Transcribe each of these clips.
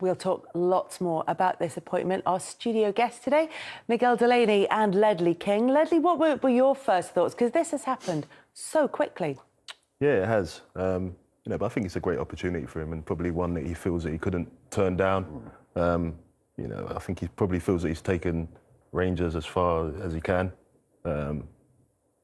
We'll talk lots more about this appointment. Our studio guests today, Miguel Delaney and Ledley King. Ledley, what were your first thoughts? Because this has happened so quickly. Yeah, it has. But I think it's a great opportunity for him, and probably one that he feels that he couldn't turn down. I think he probably feels that he's taken Rangers as far as he can. And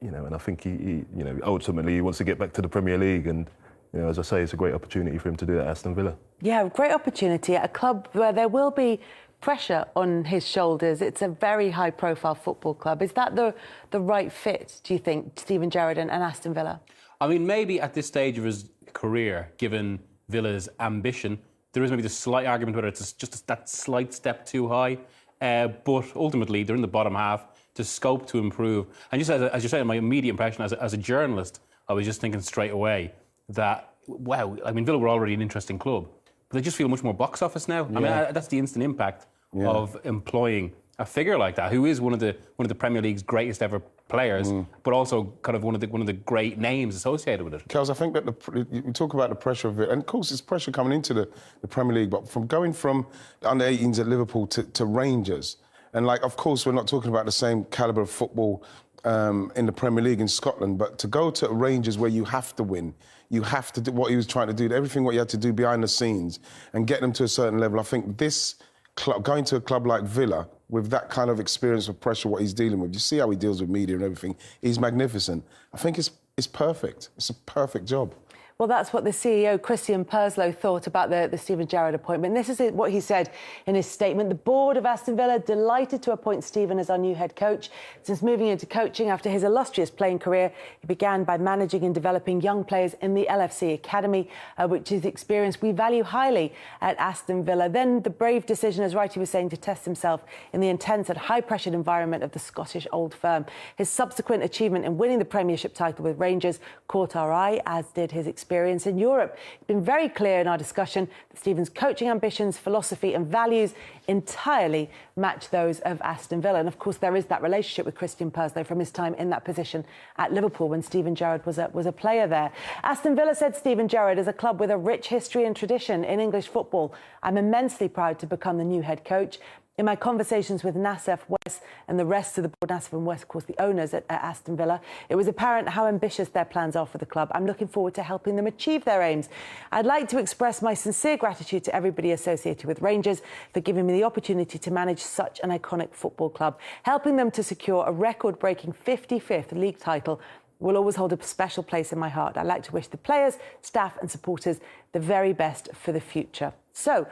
I think he ultimately he wants to get back to the Premier League, and as I say, it's a great opportunity for him to do that at Aston Villa. Yeah, great opportunity at a club where there will be pressure on his shoulders. It's a very high-profile football club. Is that the right fit, do you think, Steven Gerrard and Aston Villa? I mean, maybe at this stage of his career, given Villa's ambition, there is maybe the slight argument whether it's just that slight step too high. But ultimately, they're in the bottom half. There's scope to improve. And just as you're saying, my immediate impression as a journalist, I was just thinking straight away that, wow, I mean, Villa were already an interesting club, but they just feel much more box office now. Yeah. I mean, that's the instant impact of employing a figure like that, who is one of the Premier League's greatest ever players, but also kind of one of the great names associated with it. Kels, I think that we talk about the pressure of it, and of course it's pressure coming into the Premier League, but from going from the under-18s at Liverpool to Rangers, and of course we're not talking about the same calibre of football in the Premier League in Scotland, but to go to Rangers where you have to win, you have to do what he was trying to do, everything what you had to do behind the scenes and get them to a certain level. I think this club, going to a club like Villa with that kind of experience of pressure, what he's dealing with, you see how he deals with media and everything, he's magnificent. I think it's perfect. It's a perfect job. Well, that's what the CEO, Christian Purslow, thought about the Steven Gerrard appointment. This is what he said in his statement. The board of Aston Villa delighted to appoint Steven as our new head coach. Since moving into coaching after his illustrious playing career, he began by managing and developing young players in the LFC Academy, which is experience we value highly at Aston Villa. Then the brave decision, as Wright was saying, to test himself in the intense and high-pressured environment of the Scottish old firm. His subsequent achievement in winning the Premiership title with Rangers caught our eye, as did his experience in Europe. It's been very clear in our discussion that Steven's coaching ambitions, philosophy and values entirely match those of Aston Villa. And of course, there is that relationship with Christian Purslow from his time in that position at Liverpool when Steven Gerrard was a player there. Aston Villa said Steven Gerrard is a club with a rich history and tradition in English football. I'm immensely proud to become the new head coach. In my conversations with Nassef West and the rest of the board, Nassef and West, of course, the owners at Aston Villa, it was apparent how ambitious their plans are for the club. I'm looking forward to helping them achieve their aims. I'd like to express my sincere gratitude to everybody associated with Rangers for giving me the opportunity to manage such an iconic football club. Helping them to secure a record-breaking 55th league title will always hold a special place in my heart. I'd like to wish the players, staff and supporters the very best for the future. So,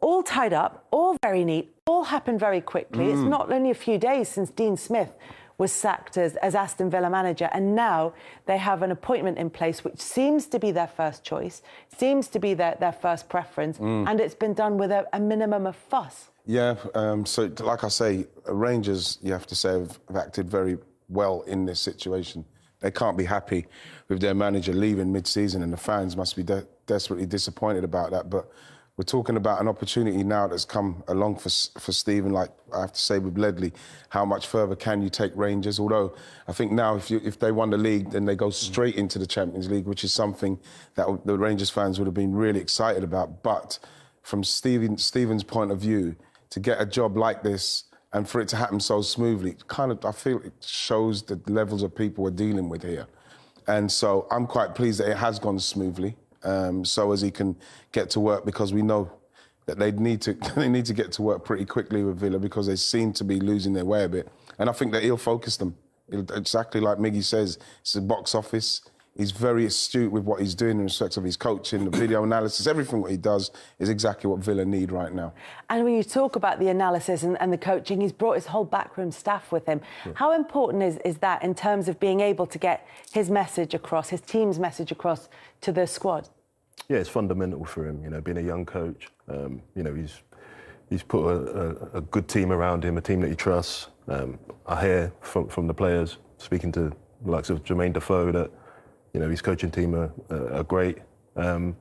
all tied up, all very neat, all happened very quickly. It's not only a few days since Dean Smith was sacked as Aston Villa manager, and now they have an appointment in place which seems to be their first choice, seems to be their first preference, and it's been done with a minimum of fuss. Yeah, so like I say, Rangers, you have to say, have acted very well in this situation. They can't be happy with their manager leaving mid-season, and the fans must be desperately disappointed about that. But we're talking about an opportunity now that's come along for Steven, like I have to say with Ledley, how much further can you take Rangers? Although I think now if they won the league, then they go straight into the Champions League, which is something that the Rangers fans would have been really excited about. But from Steven's point of view, to get a job like this and for it to happen so smoothly, I feel it shows the levels of people we're dealing with here. And so I'm quite pleased that it has gone smoothly. So as he can get to work, because we know that they need to get to work pretty quickly with Villa because they seem to be losing their way a bit. And I think that he'll focus them. Exactly like Miggy says, it's the box office. He's very astute with what he's doing in respect of his coaching, the video analysis, everything what he does is exactly what Villa need right now. And when you talk about the analysis and the coaching, he's brought his whole backroom staff with him. Yeah. How important is that in terms of being able to get his message across, his team's message across to the squad? Yeah, it's fundamental for him, being a young coach. He's put a good team around him, a team that he trusts. I hear from the players, speaking to the likes of Jermaine Defoe, that his coaching team are great. And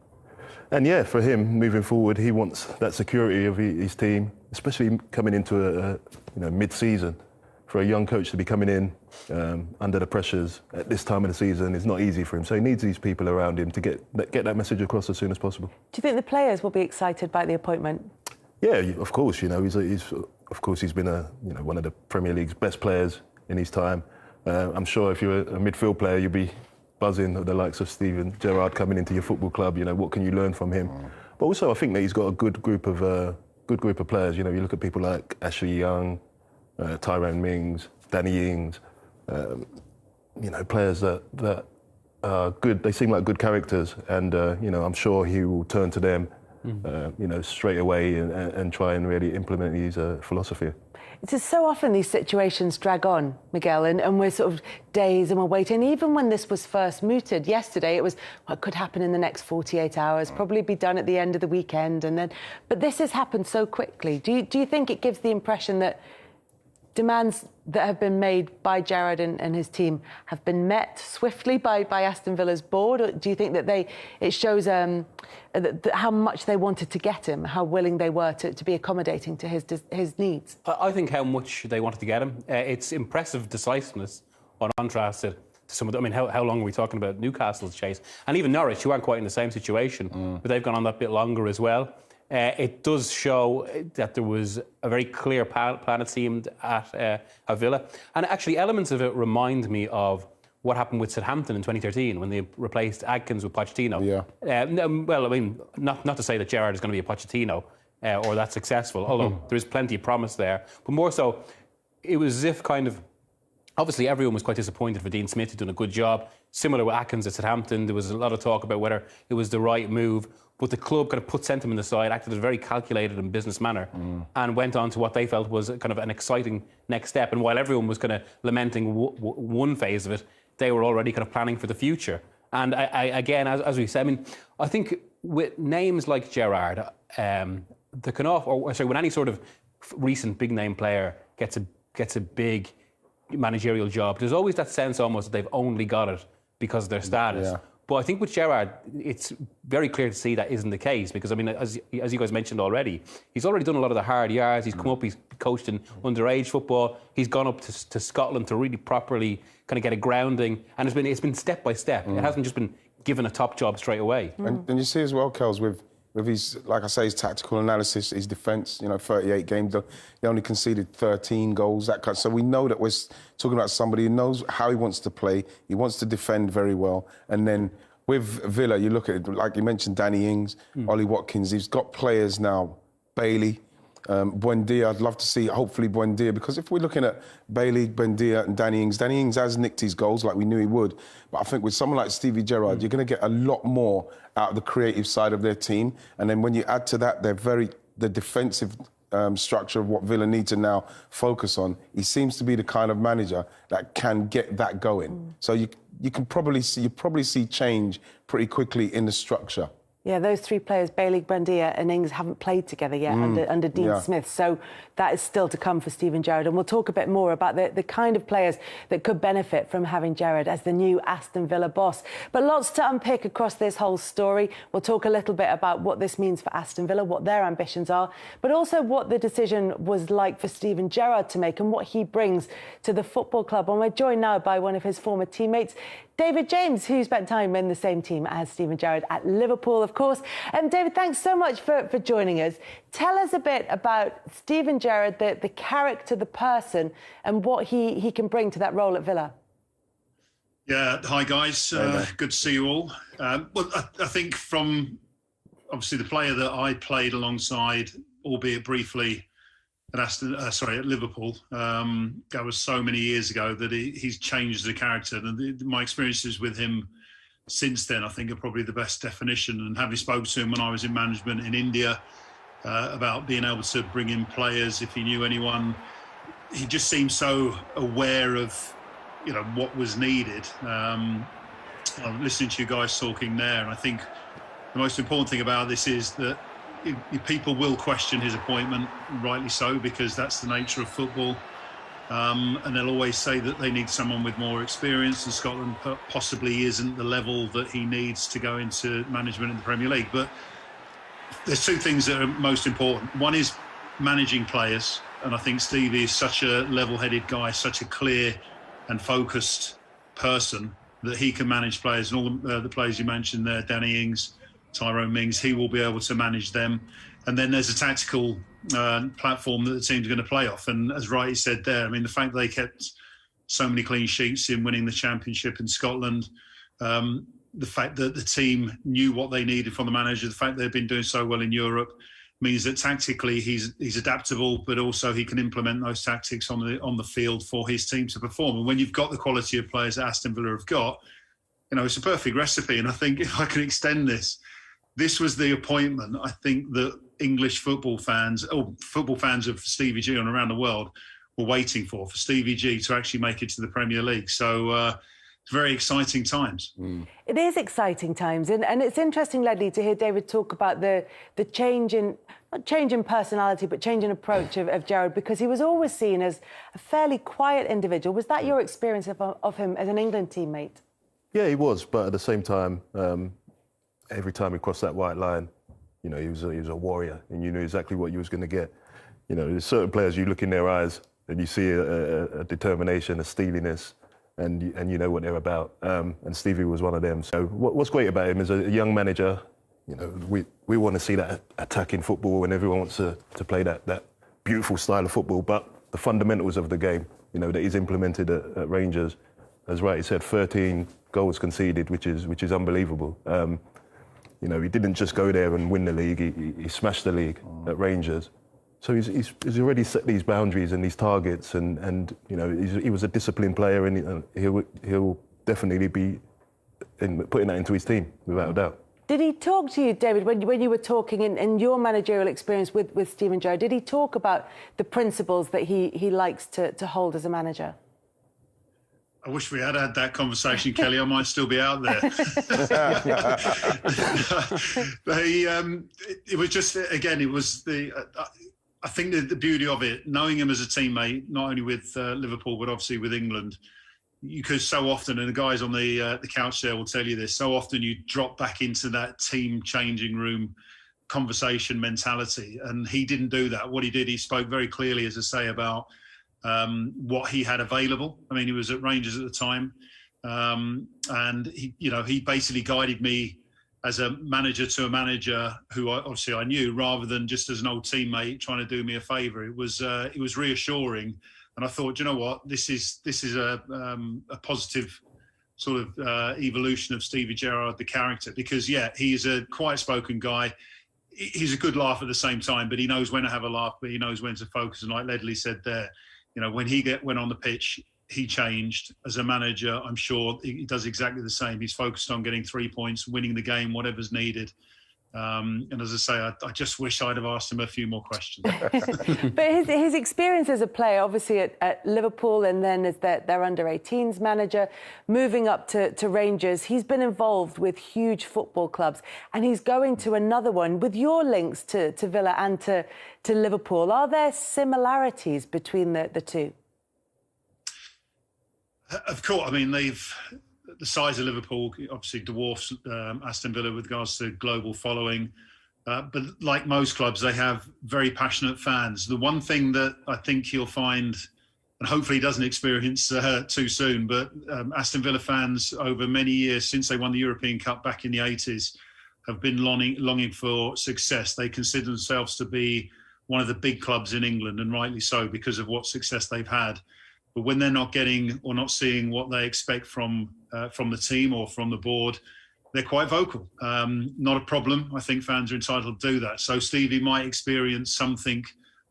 yeah, for him, moving forward, he wants that security of his team, especially coming into a mid-season. for a young coach to be coming in under the pressures at this time of the season is not easy for him. So he needs these people around him to get that message across as soon as possible. Do you think the players will be excited by the appointment? Yeah, of course. You know, he's been one of the Premier League's best players in his time. I'm sure if you're a midfield player, you'll be buzzing at the likes of Steven Gerrard coming into your football club. You know, what can you learn from him? But also, I think that he's got a good group of players. You know, you look at people like Ashley Young, Tyrone Mings, Danny Ings. You know, players that are good. They seem like good characters, and you know, I'm sure he will turn to them, you know, straight away and try and really implement his philosophy. It's just so often these situations drag on, Miguel, and we're sort of days and we're waiting. Even when this was first mooted yesterday, it was what could happen in the next 48 hours, probably be done at the end of the weekend, and then. But this has happened so quickly. Do you think it gives the impression that demands that have been made by Gerrard and his team have been met swiftly by Aston Villa's board? Or do you think that it shows how much they wanted to get him, how willing they were to be accommodating to his needs? I think how much they wanted to get him. It's impressive decisiveness on contrast to some of the, I mean, how long are we talking about Newcastle's chase? And even Norwich, who aren't quite in the same situation, but they've gone on that bit longer as well. It does show that there was a very clear plan, it seemed, at Villa. And actually, elements of it remind me of what happened with Southampton in 2013 when they replaced Adkins with Pochettino. Yeah. Well, I mean, not to say that Gerrard is going to be a Pochettino or that successful, although there is plenty of promise there. But more so, it was as if kind of... Obviously, everyone was quite disappointed for Dean Smith, who'd done a good job. Similar with Atkins at Southampton, there was a lot of talk about whether it was the right move. But the club kind of put sentiment aside, acted in a very calculated and business manner, and went on to what they felt was kind of an exciting next step. And while everyone was kind of lamenting one phase of it, they were already kind of planning for the future. And again, as we said, I mean, I think with names like Gerrard, when any sort of recent big name player gets a big managerial job, there's always that sense almost that they've only got it because of their status. Yeah. But I think with Gerrard, it's very clear to see that isn't the case because, I mean, as you guys mentioned already, he's already done a lot of the hard yards. He's come up, he's coached in underage football. He's gone up to Scotland to really properly kind of get a grounding. And it's been step by step. It hasn't just been given a top job straight away. And you see as well, Kels, with his, like I say, his tactical analysis, his defence, you know, 38 games, he only conceded 13 goals, that kind. So we know that we're talking about somebody who knows how he wants to play, he wants to defend very well. And then with Villa, you look at it, like you mentioned, Danny Ings, Ollie Watkins, he's got players now, Bailey, Buendia. I'd love to see, hopefully, Buendia, because if we're looking at Bailey, Buendia and Danny Ings has nicked his goals like we knew he would. But I think with someone like Stevie Gerrard, you're going to get a lot more out of the creative side of their team. And then when you add to that, the defensive structure of what Villa need to now focus on, he seems to be the kind of manager that can get that going. So you can probably see change pretty quickly in the structure. Yeah, those three players, Bailey, Buendia and Ings, haven't played together yet under Dean Smith. So that is still to come for Steven Gerrard. And we'll talk a bit more about the kind of players that could benefit from having Gerrard as the new Aston Villa boss. But lots to unpick across this whole story. We'll talk a little bit about what this means for Aston Villa, what their ambitions are, but also what the decision was like for Steven Gerrard to make and what he brings to the football club. And we're joined now by one of his former teammates, David James, who spent time in the same team as Steven Gerrard at Liverpool, of course. And David, thanks so much for joining us. Tell us a bit about Steven Gerrard, the character, the person, and what he can bring to that role at Villa. Yeah, hi guys. Good to see you all. Well, I think from obviously the player that I played alongside, albeit briefly, at Liverpool. That was so many years ago that he's changed as a character. And my experiences with him since then, I think, are probably the best definition. And having spoken to him when I was in management in India about being able to bring in players if he knew anyone, he just seemed so aware of, you know, what was needed. I'm listening to you guys talking there, and I think the most important thing about this is that people will question his appointment, rightly so, because that's the nature of football. And they'll always say that they need someone with more experience, and Scotland possibly isn't the level that he needs to go into management in the Premier League. But there's two things that are most important. One is managing players, And I think Stevie is such a level-headed guy, such a clear and focused person that he can manage players. And all the players you mentioned there, Danny Ings, Tyrone Mings, he will be able to manage them. And then there's a tactical platform that the team's going to play off. And as Wright said there, I mean, the fact they kept so many clean sheets in winning the championship in Scotland, the fact that the team knew what they needed from the manager, the fact they've been doing so well in Europe, means that tactically he's adaptable, but also he can implement those tactics on the field for his team to perform. And when you've got the quality of players that Aston Villa have got, it's a perfect recipe. And I think if I can extend this was the appointment I think that English football fans, or football fans of Stevie G and around the world, were waiting for Stevie G to actually make it to the Premier League. So it's very exciting times. It is exciting times. And it's interesting, Ledley, to hear David talk about the change in, not change in personality, but change in approach of Gerrard, because he was always seen as a fairly quiet individual. Was that your experience of him as an England teammate? Yeah, he was. But at the same time, every time he crossed that white line, he was a warrior, and you knew exactly what you was going to get. There's certain players, you look in their eyes and you see a determination, a steeliness, and you know what they're about. And Stevie was one of them. So what's great about him is a young manager. We want to see that attacking football, and everyone wants to play that beautiful style of football. But the fundamentals of the game, that he's implemented at Rangers, as Wright said, 13 goals conceded, which is unbelievable. He didn't just go there and win the league. He smashed the league at Rangers. So he's already set these boundaries and these targets, and he was a disciplined player, and he'll definitely be putting that into his team without a doubt. Did he talk to you, David, when you were talking in your managerial experience with Steven Gerrard? Did he talk about the principles that he likes to hold as a manager? I wish we had that conversation, Kelly. I might still be out there. It was just, again, it was I think the beauty of it, knowing him as a teammate, not only with Liverpool, but obviously with England, because so often, and the guys on the couch there will tell you this, so often you drop back into that team changing room conversation mentality. And he didn't do that. What he did, he spoke very clearly, as I say, about what he had available. I mean, he was at Rangers at the time, and he basically guided me as a manager to a manager who obviously I knew, rather than just as an old teammate trying to do me a favour. It was reassuring, and I thought, you know what, this is a positive sort of evolution of Stevie Gerrard, the character, because he's a quiet-spoken guy. He's a good laugh at the same time, but he knows when to have a laugh, but he knows when to focus. And like Ledley said there, when he went on the pitch, he changed. As a manager, I'm sure he does exactly the same. He's focused on getting 3 points, winning the game, whatever's needed. And as I say, I just wish I'd have asked him a few more questions. But his experience as a player, obviously at Liverpool, and then as their under-18s manager, moving up to Rangers, he's been involved with huge football clubs, and he's going to another one. With your links to Villa and to Liverpool, are there similarities between the two? Of course. I mean, the size of Liverpool obviously dwarfs Aston Villa with regards to global following. But like most clubs, they have very passionate fans. The one thing that I think he'll find, and hopefully he doesn't experience too soon, but Aston Villa fans over many years, since they won the European Cup back in the 80s, have been longing for success. They consider themselves to be one of the big clubs in England, and rightly so, because of what success they've had. But when they're not getting or not seeing what they expect from the team or from the board, they're quite vocal. Not a problem. I think fans are entitled to do that. So Stevie might experience something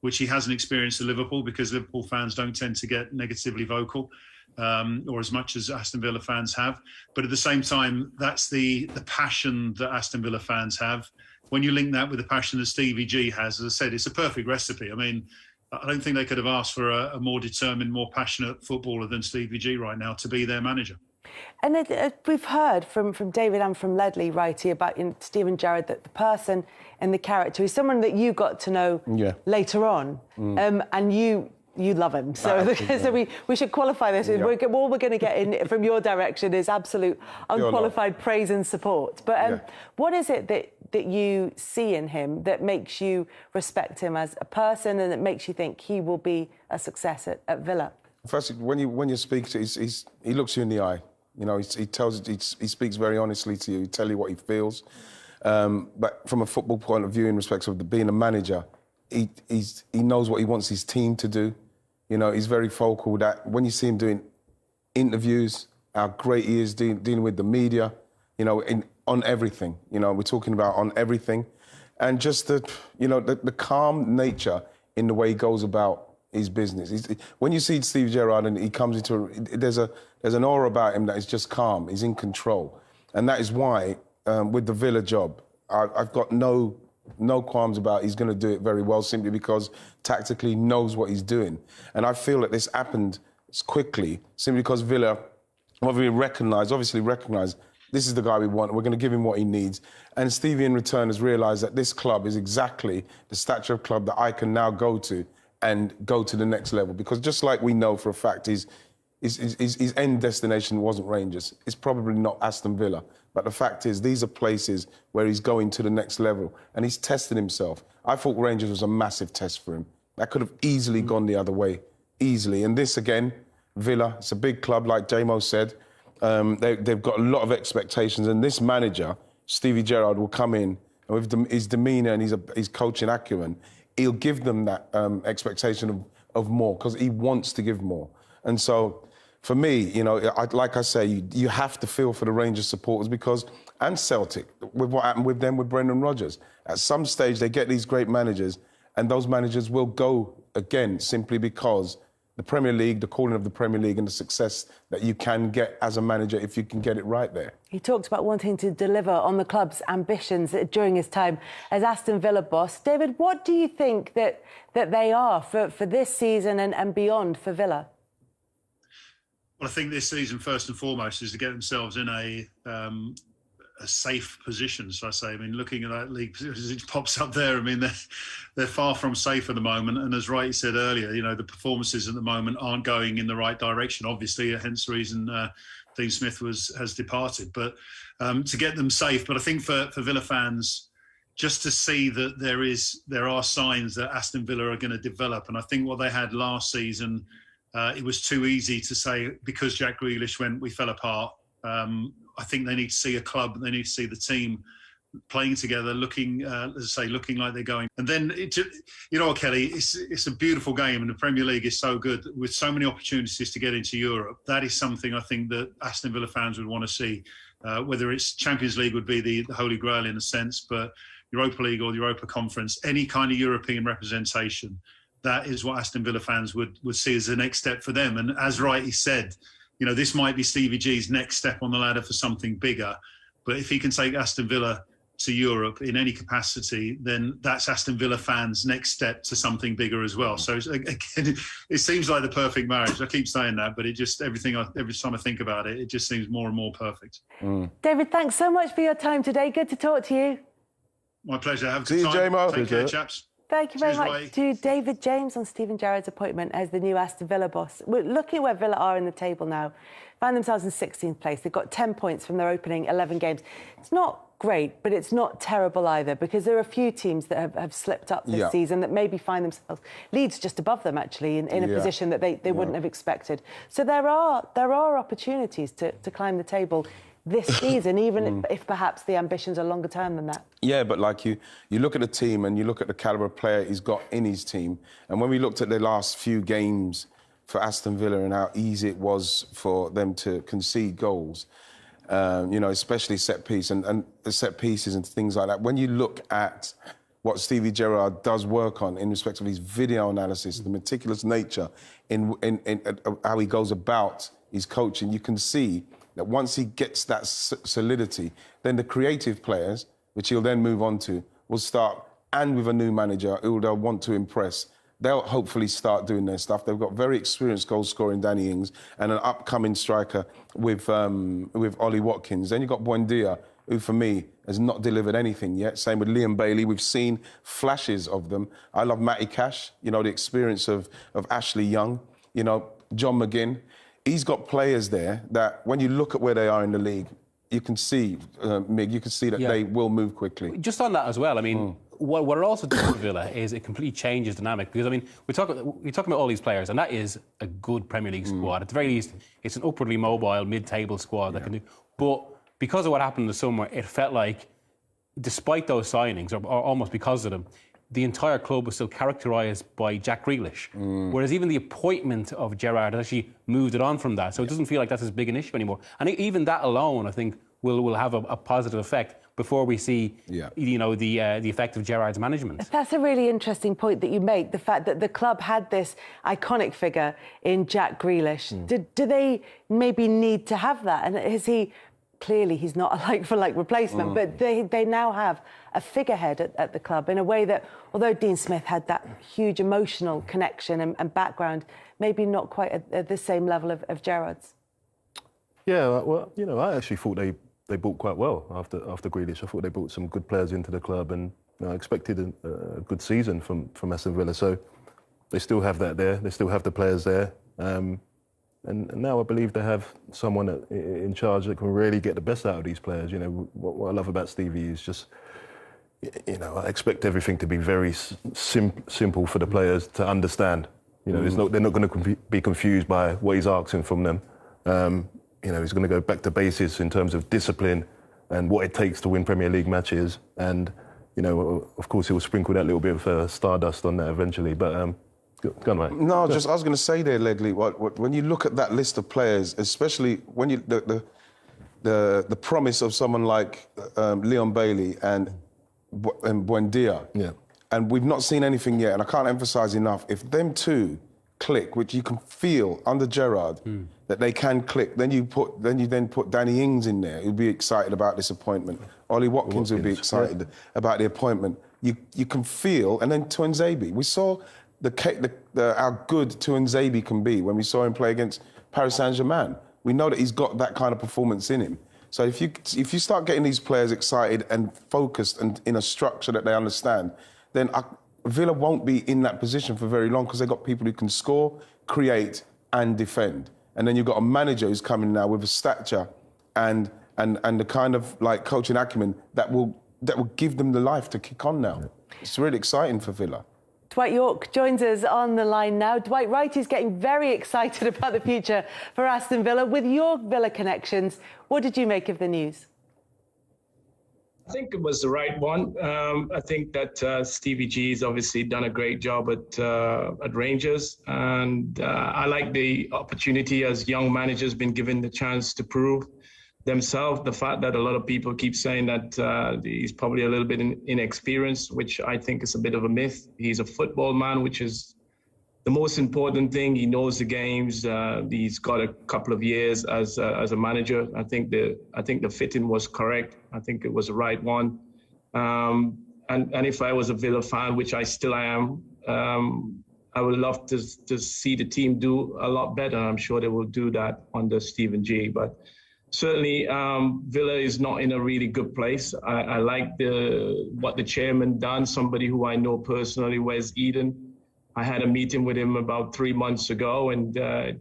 which he hasn't experienced at Liverpool, because Liverpool fans don't tend to get negatively vocal, or as much as Aston Villa fans have. But at the same time, that's the passion that Aston Villa fans have. When you link that with the passion that Stevie G has, as I said, it's a perfect recipe. I mean, I don't think they could have asked for a more determined, more passionate footballer than Stevie G right now to be their manager. And we've heard from David and from Ledley right here about Steven Gerrard, that the person and the character is someone that you got to know later on, and you love him. So, so we should qualify this. All we're going to get in from your direction is absolute unqualified praise and support. But what is it that you see in him that makes you respect him as a person and that makes you think he will be a success at Villa? First, when you speak to him, he looks you in the eye. You know, he speaks very honestly to you. He tells you what he feels. But from a football point of view, in respect of being a manager, he knows what he wants his team to do. You know, he's very vocal. That when you see him doing interviews, how great he is dealing with the media, you know, on everything. You know, we're talking about on everything, and just the calm nature in the way he goes about his business. When you see Steve Gerrard and he comes into there's an aura about him that is just calm. He's in control, and that is why with the Villa job, I've got no qualms about he's going to do it very well, simply because tactically he knows what he's doing. And I feel that this happened quickly simply because Villa obviously recognised this is the guy we want. We're going to give him what he needs. And Stevie, in return, has realised that this club is exactly the stature of club that I can now go to and go to the next level. Because just like we know for a fact, his end destination wasn't Rangers. It's probably not Aston Villa. But the fact is, these are places where he's going to the next level. And he's tested himself. I thought Rangers was a massive test for him. That could have easily gone the other way. Easily. And this, again, Villa, it's a big club, like Jamo said. They've got a lot of expectations. And this manager, Stevie Gerrard, will come in, and with his demeanour and his coaching acumen, he'll give them that expectation of more, because he wants to give more. And so, for me, you know, like I say, you have to feel for the Rangers supporters, and Celtic, with what happened with them with Brendan Rodgers. At some stage, they get these great managers, and those managers will go again simply because the Premier League, the calling of the Premier League, and the success that you can get as a manager if you can get it right there. He talked about wanting to deliver on the club's ambitions during his time as Aston Villa boss. David, what do you think that they are for this season and beyond for Villa? Well, I think this season, first and foremost, is to get themselves in a safe position, so I say. I mean, looking at that league, it pops up there. I mean, they're far from safe at the moment. And as Wright said earlier, you know, the performances at the moment aren't going in the right direction. Obviously, hence the reason Dean Smith has departed. But to get them safe. But I think for Villa fans, just to see that there are signs that Aston Villa are going to develop. And I think what they had last season, it was too easy to say, because Jack Grealish went, we fell apart. I think they need to see a club, they need to see the team playing together, looking, as I say, looking like they're going. And then, you know what, Kelly, it's a beautiful game, and the Premier League is so good, with so many opportunities to get into Europe. That is something I think that Aston Villa fans would want to see. Whether it's Champions League would be the Holy Grail in a sense, but Europa League or the Europa Conference, any kind of European representation, that is what Aston Villa fans would see as the next step for them. And as Wright said, you know, this might be Stevie G's next step on the ladder for something bigger. But if he can take Aston Villa to Europe in any capacity, then that's Aston Villa fans' next step to something bigger as well. So again, it seems like the perfect marriage. I keep saying that, but it just, every time I think about it, it just seems more and more perfect. David, thanks so much for your time today. Good to talk to you. My pleasure. Have a See good you, time. Jamo. Take care, chaps. Thank you very Cheers, much Ray. to David James on Steven Gerrard's appointment as the new Aston Villa boss. We're looking at where Villa are in the table now. Find themselves in 16th place. They've got 10 points from their opening 11 games. It's not great, but it's not terrible either, because there are a few teams that have slipped up this season that maybe find themselves, Leeds just above them actually, in a position that they wouldn't have expected. So there are opportunities to climb the table this season, even if perhaps the ambitions are longer term than that. Yeah, but like you look at the team and you look at the calibre of player he's got in his team, and when we looked at the last few games for Aston Villa and how easy it was for them to concede goals, you know, especially set piece and set pieces and things like that. When you look at what Stevie Gerrard does work on in respect of his video analysis, the meticulous nature in how he goes about his coaching, you can see that once he gets that solidity, then the creative players, which he'll then move on to, will start, and with a new manager who they'll want to impress, they'll hopefully start doing their stuff. They've got very experienced goal-scoring Danny Ings and an upcoming striker with Ollie Watkins. Then you've got Buendia, who for me has not delivered anything yet. Same with Liam Bailey. We've seen flashes of them. I love Matty Cash, you know, the experience of Ashley Young, you know, John McGinn. He's got players there that, when you look at where they are in the league, you can see, Mig, you can see that they will move quickly. Just on that as well, I mean, what it also does for Villa is it completely changes dynamic. Because, I mean, we're talking about all these players, and that is a good Premier League squad. At the very least, it's an upwardly mobile, mid-table squad that can do. But because of what happened in the summer, it felt like, despite those signings, or almost because of them, the entire club was still characterised by Jack Grealish. Whereas even the appointment of Gerrard has actually moved it on from that. So it doesn't feel like that's as big an issue anymore. And even that alone, I think, will have a positive effect before we see, you know, the effect of Gerrard's management. That's a really interesting point that you make, the fact that the club had this iconic figure in Jack Grealish. Do they maybe need to have that? And is he... Clearly, he's not a like-for-like replacement, but they now have a figurehead at the club in a way that, although Dean Smith had that huge emotional connection and background, maybe not quite at the same level of Gerrard's. Yeah, well, you know, I actually thought they bought quite well after Grealish. I thought they brought some good players into the club, and you know, I expected a good season from Aston Villa. So they still have that there. They still have the players there. And now I believe they have someone in charge that can really get the best out of these players. You know, what I love about Stevie is just, you know, I expect everything to be very simple for the players to understand. You know, they're not going to be confused by what he's asking from them. You know, he's going to go back to basics in terms of discipline and what it takes to win Premier League matches. And, you know, of course, he'll sprinkle that little bit of stardust on that eventually. But, go on, mate. No, I was going to say there, Ledley, when you look at that list of players, especially when you the promise of someone like Leon Bailey and Buendia, and we've not seen anything yet, and I can't emphasise enough, if them two click, which you can feel under Gerrard, that they can click, then you then put Danny Ings in there, who'll be excited about this appointment. Ollie Watkins will be excited about the appointment. You can feel, and then Tuanzebe. We saw how good Tuanzebe can be when we saw him play against Paris Saint-Germain. We know that he's got that kind of performance in him. So if you start getting these players excited and focused and in a structure that they understand, then Villa won't be in that position for very long because they've got people who can score, create and defend. And then you've got a manager who's coming now with a stature and the kind of like coaching acumen that will give them the life to kick on now. It's really exciting for Villa. Dwight York joins us on the line now. Dwight, Wright is getting very excited about the future for Aston Villa. With your Villa connections, what did you make of the news? I think it was the right one. I think that Stevie G has obviously done a great job at Rangers, and I like the opportunity as young managers been given the chance to prove themselves. The fact that a lot of people keep saying that he's probably a little bit inexperienced, which I think is a bit of a myth. He's a football man, which is the most important thing. He knows the games. He's got a couple of years as a manager. I think the fitting was correct. I think it was the right one. And if I was a Villa fan, which I still am, I would love to see the team do a lot better. I'm sure they will do that under Stephen G. But certainly, Villa is not in a really good place. I like what the chairman done, somebody who I know personally, Wes Eden. I had a meeting with him about 3 months ago and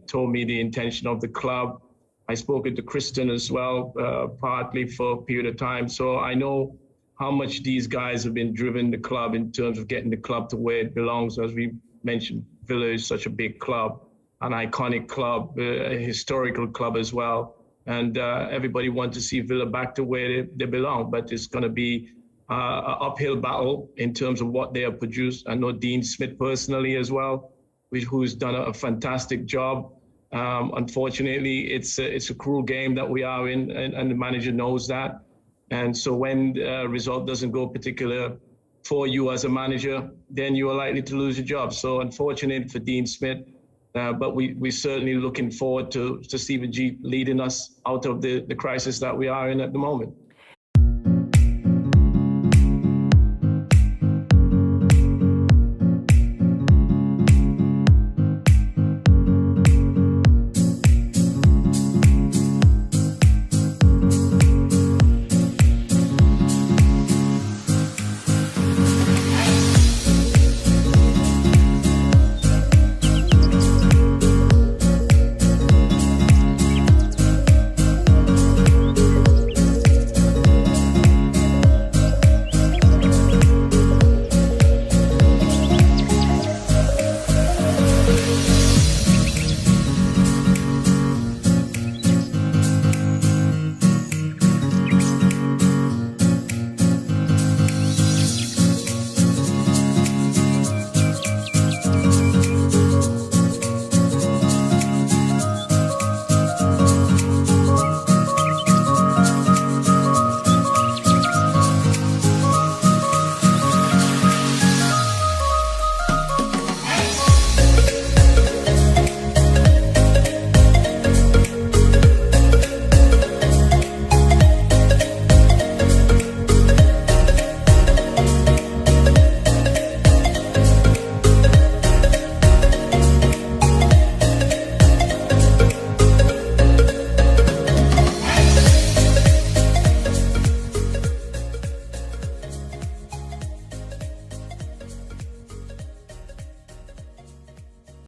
told me the intention of the club. I spoke to Kristen as well, partly for a period of time. So I know how much these guys have been driven the club in terms of getting the club to where it belongs. As we mentioned, Villa is such a big club, an iconic club, a historical club as well. And everybody wants to see Villa back to where they belong, but it's going to be an uphill battle in terms of what they have produced. I know Dean Smith personally as well, who's done a fantastic job. Unfortunately, it's a cruel game that we are in, and the manager knows that. And so when the result doesn't go particular for you as a manager, then you are likely to lose your job. So unfortunate for Dean Smith. But we're certainly looking forward to Stephen G leading us out of the crisis that we are in at the moment.